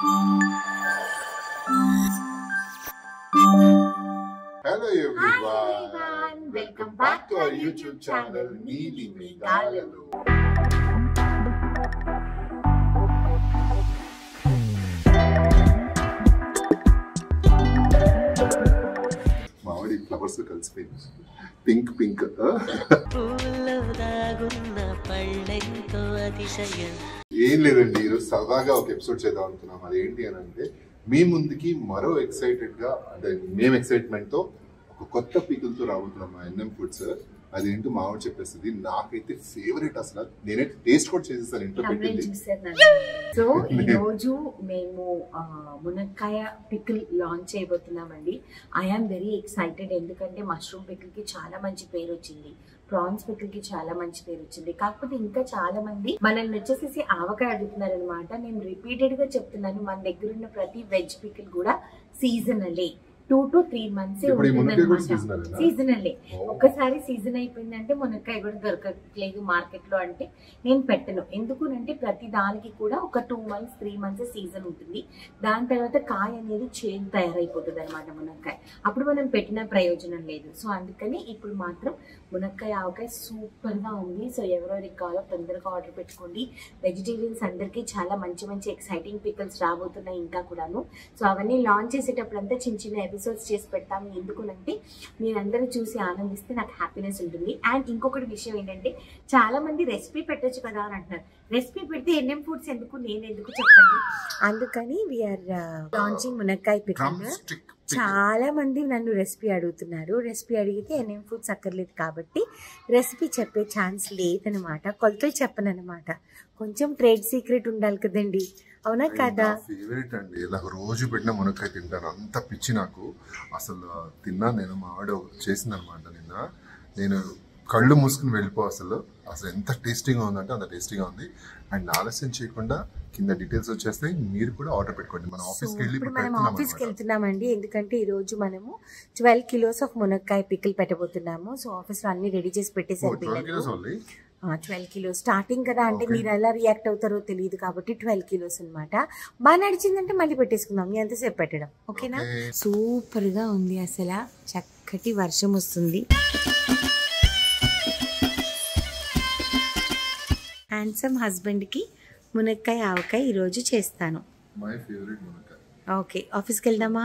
Hello everyone. Welcome back to our YouTube channel Neeli Megalalu. మామిడి flowers కలిసిపోయింది. Pink pink ఏం లేదండి, ఈరోజు సరదాగా ఒక ఎపిసోడ్ చేద్దాం అనుకున్నాం. అదేంటి అని అంటే మీ ముందుకి మరో ఎక్సైటెడ్ గా అంటే మేము ఎక్సైట్మెంట్ తో ఒక కొత్త పీకులతో రాబోతున్నాం మా ఎన్ఎం ఫుడ్స్. అదేంటో మామిడి చెప్పేస్తుంది. నాకైతే ఫేవరెట్, అసలు నేనైతే టేస్ట్ కూడా చేసేసాను ఇంట్లో పెట్టింది. సో ఈ రోజు మేము మునక్కాయ పికిల్ లాంచ్ చేయబోతున్నామండి. ఐఎమ్ వెరీ ఎక్సైటెడ్, ఎందుకంటే మష్రూమ్ పికిల్ కి చాలా మంచి పేరు వచ్చింది, ప్రాన్స్ పికిల్ కి చాలా మంచి పేరు వచ్చింది. కాకపోతే ఇంకా చాలా మంది మనల్ని వచ్చేసేసి ఆవకాయ అడుగుతున్నారు అనమాట. నేను రిపీటెడ్ గా చెప్తున్నాను, మన దగ్గర ఉన్న ప్రతి వెజ్ పికిల్ కూడా సీజనలే. 2 to 3 months సీజనల్లే. ఒక్కసారి సీజన్ అయిపోయిందంటే మునక్కాయ కూడా దొరకట్లేదు మార్కెట్ లో అంటే నేను పెట్టను. ఎందుకునంటే ప్రతి దానికి కూడా ఒక 2 months 3 months సీజన్ ఉంటుంది. దాని తర్వాత కాయ అనేది చేదు తయారైపోతుంది అనమాట మునక్కాయ. అప్పుడు మనం పెట్టిన ప్రయోజనం లేదు. సో అందుకని ఇప్పుడు మాత్రం మునక్కాయ ఆవకాయ సూపర్ గా ఉంది. సో ఎవరెవరికి కావాలో తొందరగా ఆర్డర్ పెట్టుకోండి. వెజిటేరియన్స్ అందరికీ చాలా మంచి మంచి ఎక్సైటింగ్ పికల్స్ రాబోతున్నాయి ఇంకా కూడాను. సో అవన్నీ లాంచ్ చేసేటప్పుడు అంతా చిన్న చిన్న ఎపిసోడ్స్ చేసి పెడతాము. ఎందుకునంటే మీరందరూ చూసి ఆనందిస్తే నాకు హ్యాపీనెస్ ఉంటుంది. అండ్ ఇంకొకటి విషయం ఏంటంటే చాలా మంది రెసిపీ పెట్టొచ్చు కదా అని అంటున్నారు. రెసిపీ పెడితే ఎన్ఎం ఫుడ్స్ ఎందుకు, నేను ఎందుకు చెప్పండి. అందుకని వీఆర్ లాంచింగ్ మునక్కాయ పికిల్. చాలా మంది నన్ను రెసిపీ అడుగుతున్నారు. రెసిపీ అడిగితే ఎన్ఎం ఫుడ్స్ అక్కర్లేదు కాబట్టి రెసిపీ చెప్పే ఛాన్స్ లేదనమాట. కొలతలు చెప్పనమాట. కొంచెం ట్రేడ్ సీక్రెట్ ఉండాలి కదండి, అవునా కదా? ఫేవరెట్ అండి, ఇలా రోజు పెట్టిన మునక్కాయ తింటాను. అంత పిచ్చి నాకు. అసలు తిన్నా నేను, మా ఆవిడ చేసింది అనమాట నిన్న. నేను కళ్ళు మూసుకుని వెళ్ళిపో. అసలు ఎంత టేస్టీగా ఉందంటే అంత టేస్టీగా ఉంది. అండ్ ఆలస్యం చేయకుండా కింద డీటెయిల్స్ వచ్చేస్తాయి, మీరు కూడా ఆర్డర్ పెట్టుకోండి. మనం ఆఫీస్కి వెళ్తున్నామండి, ఎందుకంటే ఈ రోజు మనము 12 kilos ఆఫ్ మునక్కాయ పికిల్ పెట్టబోతున్నాము. సో ఆఫీస్ లో అన్ని రెడీ చేసి పెట్టేసారు. 12 kilos స్టార్టింగ్ కదా, అంటే మీరు ఎలా రియాక్ట్ అవుతారో తెలియదు కాబట్టి 12 kilos అనమాట. బాగా నడిచిందంటే మళ్ళీ పెట్టేసుకుందాం, ఎంతసేపు పెట్టడం. ఓకేనా? సూపర్ గా ఉంది, అసలు చక్కటి వర్షం వస్తుంది. హ్యాండ్సమ్ హస్బెండ్ కి మునక్కాయ ఆవకాయ ఈ రోజు చేస్తాను. మై ఫేవరెట్ మునక్కాయ. ఓకే, ఆఫీస్కి వెళ్దామా?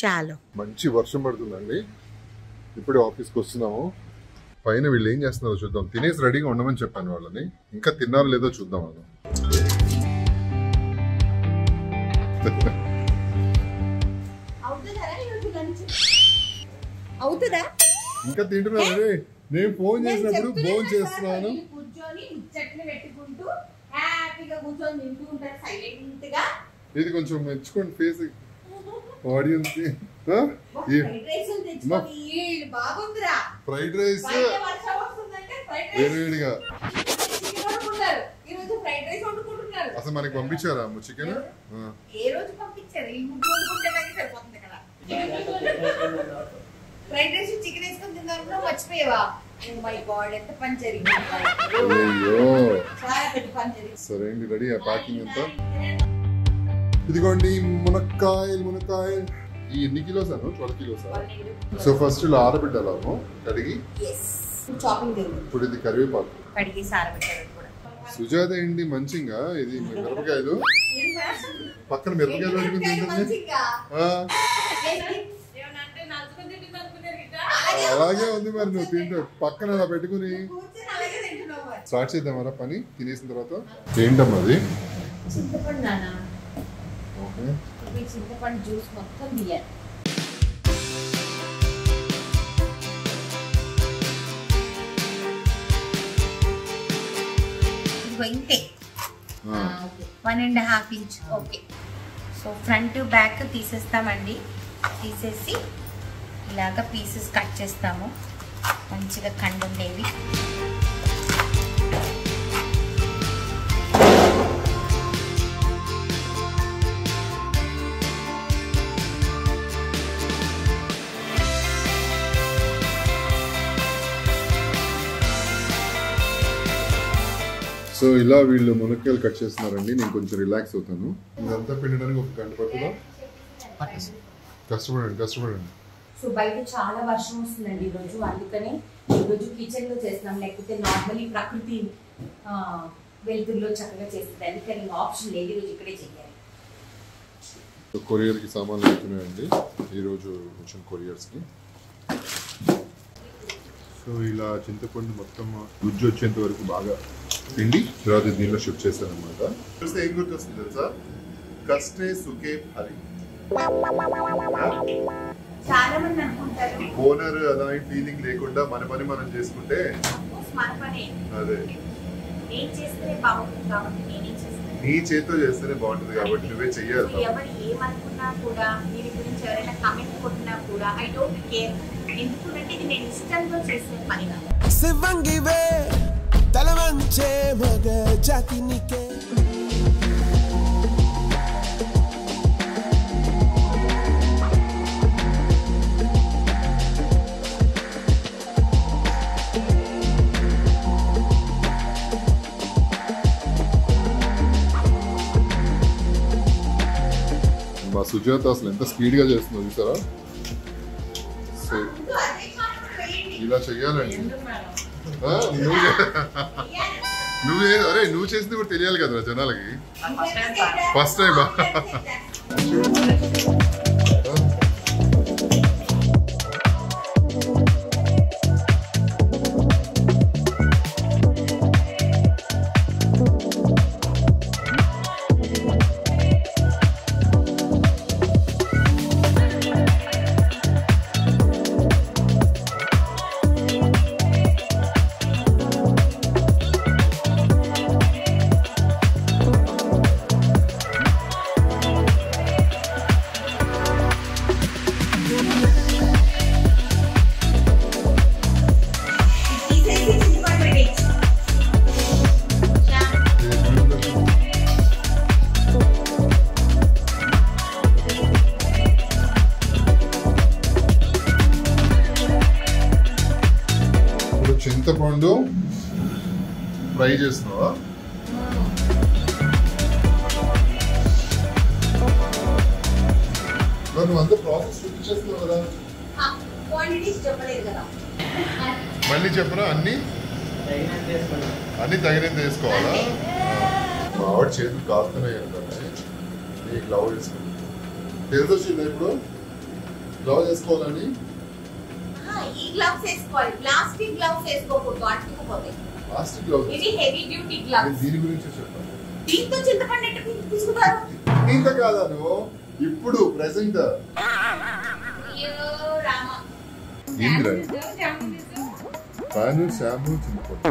చాలు. మంచి వర్షం పడుతుందండి. ఇప్పుడే ఆఫీస్కి వస్తున్నాము. పైన వీళ్ళు ఏం చేస్తున్నారో చూద్దాం. తినేసి రెడీగా ఉండమని చెప్పాను వాళ్ళని, ఇంకా తిన్నారో లేదో చూద్దాం. వాళ్ళు అవుతుందా ఇంకా తింటున్నారు. నేను ఫోన్ చేసినప్పుడు ఫోన్ చేస్తున్నాను. ఇది కొంచెం మెచ్చుకోండి ఫేస్ ఆడియన్స్. ఫ్రైడ్ రైస్ వేడిగా అసలు మనకి పంపించారా చికెన్? సరే అండి, రెడీ ప్యాకింగ్ అంతా. ఇదిగోండి మునక్కాయలు. ఈ ఎన్ని కిలోస్ అను? 12 kilos. సో ఫస్ట్ ఇలా ఆరబెట్టాము కడిగి. ఇప్పుడు ఇది కరివేపాకు సుజాత ఏంటి మంచిగా. ఇది మిరపకాయలు, పక్కన మిరపకాయలు పెట్టుకుని అలాగే ఉంది. మరి నువ్వు తింటావు పక్కన అలా పెట్టుకుని. స్టార్ట్ చేద్దామరా పని తినేసిన తర్వాత. ఏంటమ్మా అది? చింతపండు జ్యూస్ మొత్తం తీయాలి. ఇంతే 1.5 inch. Okay, so front back తీసేస్తామండి. తీసేసి ఇలాగ పీసెస్ కట్ చేస్తాము, మంచిగా కండుండేవి. సో ఇలా వీళ్ళు మునక్కాయలు కట్ చేస్తున్నారండి. నేను కొంచెం రిలాక్స్ అవుతాను. ఇదంతా పిండడానికి ఒక గంట పడుతుందా? కష్టపడండి. సో బయట చాలా వర్షం వస్తుందండి ఈరోజు, అందుకనే ఈరోజు కిచెన్లో చేస్తున్నాం. లేకపోతే నార్మల్లీ ప్రకృతి వెలుతురులో చక్కగా చేస్తుంది, అందుకని ఆప్షన్ లేదు, ఈరోజు ఇక్కడే చేయాలి. కొరియర్కి సామాన్లు వెళ్తున్నాయండి ఈరోజు కొంచెం కొరియర్స్కి. సో ఇలా చింతపండు మొత్తం గుజ్జు వచ్చేంత వరకు బాగా పిండి తర్వాత దీనిలో షిఫ్ట్ చేశాను అనమాట. చూస్తే ఏం గుర్తొస్తుంది తెలుసా? కష్టే సుఖే హరి. చాలా మంది అనుకుంటారు ఓనర్ అలా ఫీలింగ్ లేకుండా మన పని మనం చేసుకుంటే మన పని అదే నేను చేస్తేనే బాగుంటుంది కాబట్టి నేనే చేస్తాను. నీ చేతితో చేస్తేనే బాగుంటుంది కాబట్టి నువ్వే చెయ్యాలి. ఎవరు ఏమనుకున్నా కూడా, దీని గురించి ఎవరైనా కమెంట్ కొట్టినా కూడా ఐ డోంట్ కేర్. ఎందుకంటే ఇది నేను ఇష్టంతో చేసే పని కాదు. శివంగివే తలవంచే మగ జాతినికే. మా సుజాత అసలు ఎంత స్పీడ్గా చేస్తుందో చూసారా? సో ఇలా చెయ్యాలండి. నువ్వు చేసింది కూడా తెలియాలి కదా జనాలకి. ఫస్ట్ టైం చింతపండు ఫ్రై చేస్తున్నావా? నువ్వు అంతా ప్రాసెస్ చూపించేస్తున్నావు కదా. మళ్ళీ చెప్పరా? అన్ని తగినంత వేసుకోవాలా? మా ఆవిడ చేతులు కాస్తున్నాయి అంటే గ్లౌ వేసుకుని తెలుసు వచ్చిందా ఇప్పుడు గ్లౌ వేసుకోవాలని? ఈ గ్లవ్స్ వేసుకోవాలి, ప్లాస్టిక్ గ్లవ్స్ వేసుకోకూడదు, అంటుకుపోతాయి. ప్లాస్టిక్ గ్లవ్స్ ఇది హెవీ డ్యూటీ గ్లవ్స్. దీని గురించి చెప్పాను. దీంతో చింతపండు ఎట్టు తీసుకుంటారు? దీంతో కాదా నువ్వు ఇప్పుడు ప్రెసెంట్ ఫ్యాన్ షాంపూ చింతపండు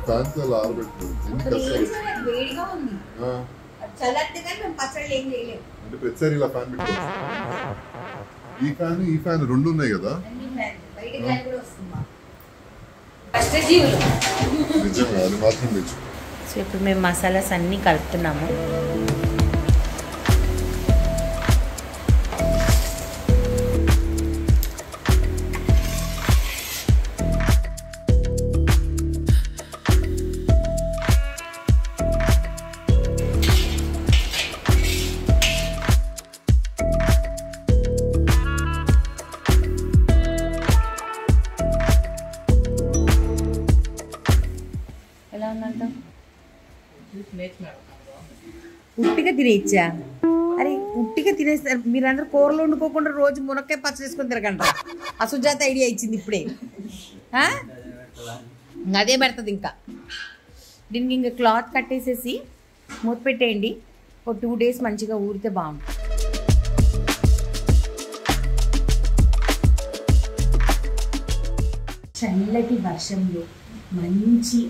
ఫ్యాన్తో ఆరబెట్టు. వేడిగా ఉంది, చల్లగా మేము పచ్చళ్ళు ఏం చేయలేము అంటే ప్రతిసారి ఇలా ఫ్యాన్ పెట్టుకోవచ్చు. ఈ ఫ్యాన్ రెండు ఉన్నాయి కదా. నిజమే, అది మాత్రం నిజం. సో ఇప్పుడు మేము మసాలాస్ అన్నీ కలుపుతున్నాము. ఎలా ఉందంట? ఉట్టిగా తినేచ్చా? అరే ఉట్టిగా తినేస్తారు మీరందరూ. కూరలు వండుకోకుండా రోజు మునక్కాయ పచ్చడి వేసుకొని తిరగండి. అసుజాత ఐడియా ఇచ్చింది ఇప్పుడే. అదే పెడుతుంది. ఇంకా దీనికి ఇంకా క్లాత్ కట్టేసేసి మూత పెట్టేయండి. ఒక 2 days మంచిగా ఊరితే బాగుంటుంది. చల్లటి వర్షంలో మంచి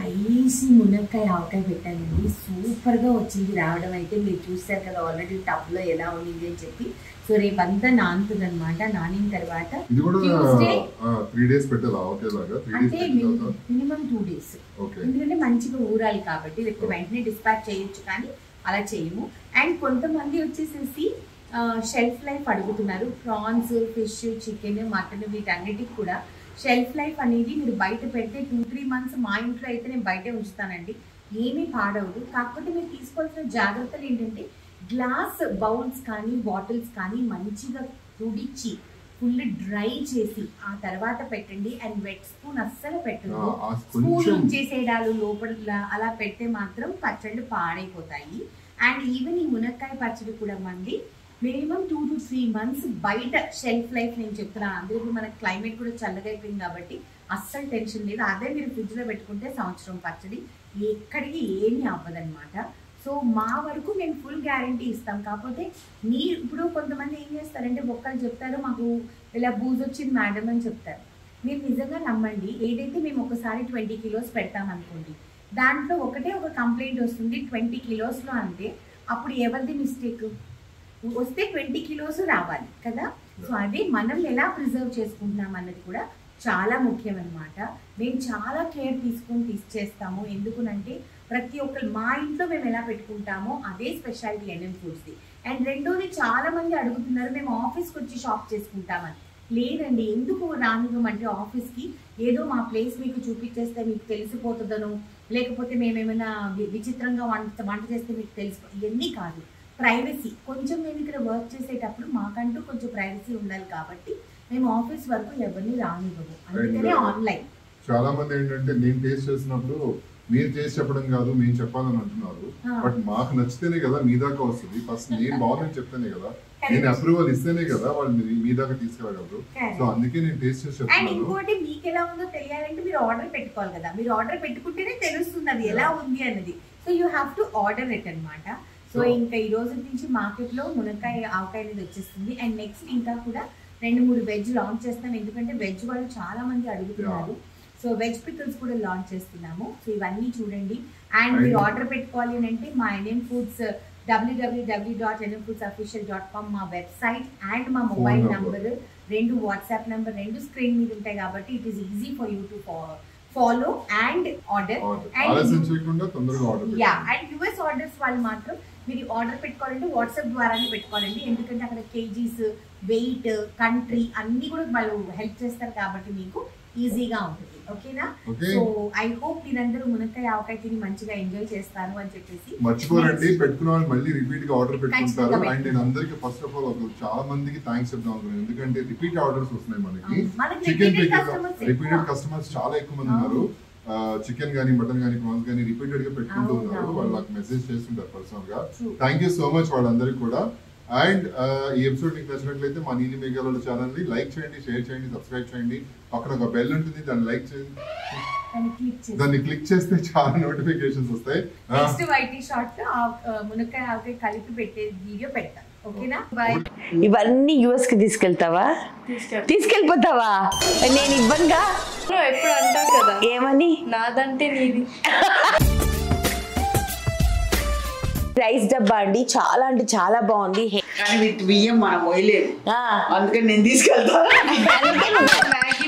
స్పైసీ మునక్కాయ ఆవకాయ పెట్టానండి. సూపర్గా వచ్చింది రావడం. అయితే మీరు చూస్తారు కదా ఆల్రెడీ టబ్లో ఎలా ఉంది అని చెప్పి. సో రేపంతా నానుతుంది అనమాట. నానిన తర్వాత అంటే మినిమం 2 days, ఎందుకంటే మంచిగా ఊరాలి కాబట్టి. లేకపోతే వెంటనే డిస్పాచ్ చేయొచ్చు కానీ అలా చేయము. అండ్ కొంతమంది వచ్చేసేసి షెల్ఫ్ లైఫ్ అడుగుతున్నారు. ప్రాన్స్, ఫిష్, చికెన్, మటన్ వీటన్నిటికి కూడా షెల్ఫ్ లైఫ్ అనేది మీరు బయట పెడితే 2-3 months, మా ఇంట్లో అయితే నేను బయటే ఉంచుతానండి, ఏమీ పాడవదు. కాకపోతే మీరు తీసుకోవాల్సిన జాగ్రత్తలు ఏంటంటే గ్లాస్ బౌల్స్ కానీ బాటిల్స్ కానీ మంచిగా తుడిచి ఫుల్ డ్రై చేసి ఆ తర్వాత పెట్టండి. అండ్ వెట్ స్పూన్ అస్సలు పెట్టదు. స్పూన్ ఉంచేసేడాలు లోపల అలా పెడితే మాత్రం పచ్చళ్ళు పాడైపోతాయి. అండ్ ఈవెన్ ఈ మునక్కాయ పచ్చడి కూడా మంది మినిమం 2 to 3 months బయట షెల్ఫ్ లైఫ్ నేను చెప్తున్నాను. అందులో మనకి క్లైమేట్ కూడా చల్లగా అయిపోయింది కాబట్టి అస్సలు టెన్షన్ లేదు. అదే మీరు ఫ్రిడ్జ్లో పెట్టుకుంటే సంవత్సరం పచ్చడి ఎక్కడికి ఏమీ అవ్వదన్నమాట. సో మా వరకు మేము ఫుల్ గ్యారంటీ ఇస్తాం. కాకపోతే మీరు ఇప్పుడు కొంతమంది ఏం చేస్తారంటే ఒక్కరు చెప్తారు మాకు ఇలా బూజు వచ్చింది మేడం అని చెప్తారు. మీరు నిజంగా నమ్మండి, ఏదైతే మేము ఒకసారి 20 kilos పెడతామనుకోండి, దాంట్లో ఒకటే ఒక కంప్లైంట్ వస్తుంది 20 kilosలో అంటే అప్పుడు ఎవరిది మిస్టేక్? వస్తే 20 kilos రావాలి కదా. సో అదే మనం ఎలా ప్రిజర్వ్ చేసుకుంటున్నాం అన్నది కూడా చాలా ముఖ్యం అనమాట. మేము చాలా కేర్ తీసుకొని చేస్తాము. ఎందుకునంటే ప్రతి ఒక్కరు మా ఇంట్లో మేము ఎలా పెట్టుకుంటామో అదే స్పెషాలిటీ ఎన్ఎం ఫుడ్స్ది. అండ్ రెండోది చాలా మంది అడుగుతున్నారు మేము ఆఫీస్కి వచ్చి షాప్ చేసుకుంటామని. లేదండి, ఎందుకు రానివ్వమంటే ఆఫీస్కి ఏదో మా ప్లేస్ మీకు చూపించేస్తే మీకు తెలిసిపోతుందనో, లేకపోతే మేమేమైనా విచిత్రంగా వంట చేస్తే మీకు తెలిసి, ఇవన్నీ కాదు. ప్రైవసీ కొంచెం మేము ఇక్కడ వర్క్ చేసేటప్పుడు మాకంటూ కొంచెం ప్రైవసీ ఉండాలి కాబట్టి మేము ఆఫీస్ వరకు ఎవరిని రానివ్వము. అందుకనే ఆన్లైన్. చాలా మంది ఏంటంటే నేను టేస్ట్ చేసినప్పుడు మీరు టేస్ట్ చెప్పడం కాదు మేము చెప్పాలని అంటున్నారు. బట్ మాకు నచ్చితేనే కదా మీ దాకా వస్తుంది. ఫస్ట్ నేను బాగుందని చెప్తేనే కదా, నేను అప్రూవల్ ఇస్తేనే కదా వాళ్ళు మీ దాకా తీసుకెళ్ళగలరు. సో అందుకే నేను టేస్ట్ చేసి చెప్తాను. అండ్ ఇంకోటి మీకు ఎలా ఉందో తెలియాలంటే మీరు ఆర్డర్ పెట్టుకోవాలి కదా. మీరు ఆర్డర్ పెట్టుకుంటేనే తెలుస్తుంది అది ఎలా ఉంది అన్నది. So you have to order it అనమాట. సో ఇంకా ఈ రోజు నుంచి మార్కెట్లో మునక్కాయ ఆవకాయ అనేది వచ్చేస్తుంది. అండ్ నెక్స్ట్ ఇంకా కూడా 2-3 వెజ్ లాంచ్ చేస్తాం. ఎందుకంటే వెజ్ వాళ్ళు చాలా మంది అడుగుతున్నారు. సో వెజ్ పికిల్స్ కూడా లాంచ్ చేస్తున్నాము. సో ఇవన్నీ చూడండి. అండ్ మీరు ఆర్డర్ పెట్టుకోవాలి అని అంటే మా ఎన్ఎం ఫుడ్స్ www.nmfoodsofficial.com మా వెబ్సైట్ అండ్ మా mobile number 2 WhatsApp number 2 screen మీద ఉంటాయి కాబట్టి it is easy for you to follow and order. And US orders వాళ్ళు మాత్రం మీరు ఆర్డర్ పెట్టుకోవాలంటే వాట్సాప్ ద్వారానే పెట్టుకోవాలండి. ఎందుకంటే అక్కడ కేజీస్, వెయిట్, కంట్రీ అన్ని కూడా వాళ్ళు హెల్ప్ చేస్తారు కాబట్టి మీకు ఈజీగా ఉంటుంది. ఓకేనా? సో ఐ హోప్ మీరందరూ మునక్కాయ ఆవకాయ తిని మంచిగా ఎంజాయ్ చేస్తారు అని చెప్పేసి మర్చిపోరండి. పెట్టుకున్న వాళ్ళు మళ్ళీ రిపీట్ గా ఆర్డర్ పెట్టుకుంటారు. అండ్ నేను అందరికి ఫస్ట్ ఆఫ్ ఆల్ చాలా మందికి థ్యాంక్స్ చెప్తాను అనుకున్నాను. ఎందుకంటే రిపీట్ ఆర్డర్స్ వస్తున్నాయి మనకి. చికెన్ రిపీటెడ్ కస్టమర్స్ చాలా ఎక్కువ మంది ఉన్నారు. చికెన్ గానీ, మటన్ గానీ, ప్రాన్స్ గానీ రిపీటెడ్ గా పెట్టుకుంటూ ఉన్నారు. వాళ్ళు నాకు మెసేజ్ చేస్తుంటారు పర్సనల్ గా. థ్యాంక్ యూ సో మచ్ వాళ్ళందరికీ కూడా. అండ్ ఈ ఎపిసోడ్ మీకు నచ్చినట్లయితే మా నీలి మేఘాల ఛానల్ ని లైక్ చేయండి, షేర్ చేయండి, సబ్స్క్రైబ్ చేయండి. పక్కన ఒక బెల్ ఉంటుంది, దాన్ని లైక్ చేయండి, దాన్ని క్లిక్ చేస్తే చాలా నోటిఫికేషన్స్ వస్తాయి. నెక్స్ట్ వైటీ షార్ట్ మునక్కాయ ఆవకాయ కలిపి పెట్టే వీడియో పెడతాను. ఓకేనా? బై. ఇవన్నీ యుఎస్ కి తీసుకెళ్తావా? తీసుకెళ్ళిపోతావా? నేను ఇవ్వనుగా. ఎప్పుడు అంటావు కదా ఏమని? నాదంటే నీది. రైస్ డబ్బా అండి, చాలా అంటే చాలా బాగుంది. కానీ బియ్యం మనం పోయలేదు, అందుకని నేను తీసుకెళ్తాను. మ్యాగీ